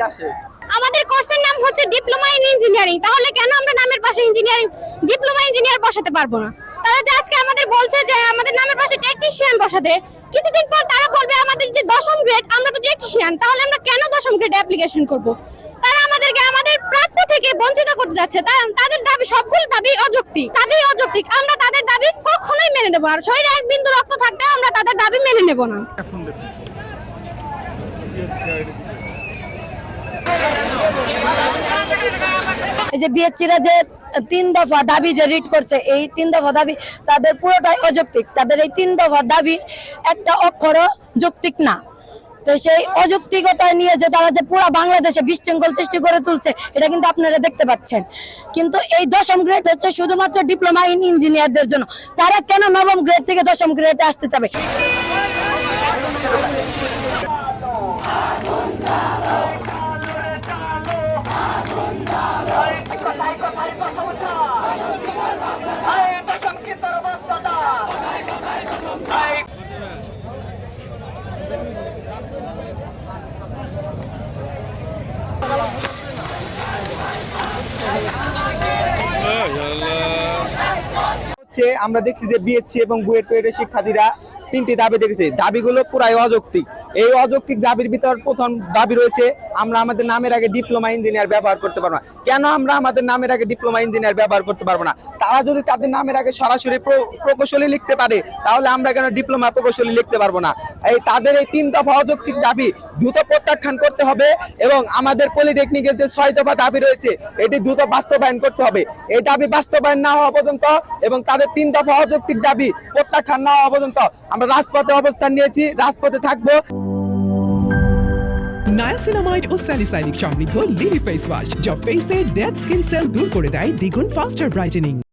আসে? আমাদের কোর্সের নাম হচ্ছে ডিপ্লোমা ইন ইঞ্জিনিয়ারিং, তাহলে কেন আমরা নামের পাশে ইঞ্জিনিয়ারিং ডিপ্লোমা ইঞ্জিনিয়ার বসাতে পারবো না? তারা যে আজকে আমাদের বলছে যে আমাদের নামের পাশে টেকনিশিয়ান বসাতে, কিছুদিন পর তারা বলবে আমাদের যে 10ম গ্রেড আমরা তো টেকনিশিয়ান, তাহলে আমরা কেন 10ম গ্রেডে অ্যাপ্লিকেশন করব? তারা আমাদেরকে আমাদের প্রাপ্য থেকে বঞ্চিত করতে যাচ্ছে। তাদের দাবি, সবগুলো দাবি অযৌক্তিক। আমরা তাদের দাবি কখনোই মেনে নেব না। শরীরে এক বিন্দু রক্ত থাকতে আমরা তাদের দাবি মেনে নেব না। এই যে বিএসসিরা যে 3 দফা দাবি যে রিট করছে, এই 3 দফা দাবি তাদের পুরোটাই অযৌক্তিক। তাদের এই 3 দফা দাবি একটা অক্ষরও যৌক্তিক না। তো সেই অযৌক্তিকতা নিয়ে যে তারা যে পুরো বাংলাদেশে বিশৃঙ্খল সৃষ্টি করে তুলছে, এটা কিন্তু আপনারা দেখতে পাচ্ছেন। কিন্তু এই 10ম গ্রেড হচ্ছে শুধুমাত্র ডিপ্লোমা ইন ইঞ্জিনিয়ারদের জন্য। তারা কেন 9ম গ্রেড থেকে 10ম গ্রেডে আসতে চাবে? আমরা দেখছি যে বিএসসি এবং বুয়েট টুয়েটের শিক্ষার্থীরা 3টি দাবি দেখেছে। দাবিগুলো পুরাই অযৌক্তিক। এই অযৌক্তিক দাবির ভিতর প্রথম দাবি রয়েছে আমরা আমাদের নামের আগে ডিপ্লোমা ইঞ্জিনিয়ার ব্যবহার করতে পারবো না। কেন আমরা আমাদের নামের আগে ডিপ্লোমা ইঞ্জিনিয়ার ব্যবহার করতে পারবো না? তারা যদি তাদের নামের আগে সরাসরি প্রকৌশলী লিখতে পারে, তাহলে আমরা কেন ডিপ্লোমা প্রকৌশলী লিখতে পারবো না? তাদের এই 3 দফা অযৌক্তিক দাবি দ্রুত প্রত্যাখ্যান করতে হবে এবং আমাদের পলিটেকনিকের যে 6 দফা দাবি রয়েছে এটি দ্রুত বাস্তবায়ন করতে হবে। এই দাবি বাস্তবায়ন না হওয়া পর্যন্ত এবং তাদের 3 দফা অযৌক্তিক দাবি প্রত্যাখ্যান না হওয়া পর্যন্ত আমরা রাজপথে অবস্থান নিয়েছি, রাজপথে থাকবো। নায়াসিনামাইড ও স্যালিসাইলিক সমৃদ্ধ লিলি ফেস ওয়াশ, যা ফেসের ডেড স্কিন সেল দূর করে দেয় দ্বিগুণ ফাস্টার ব্রাইটেনিং।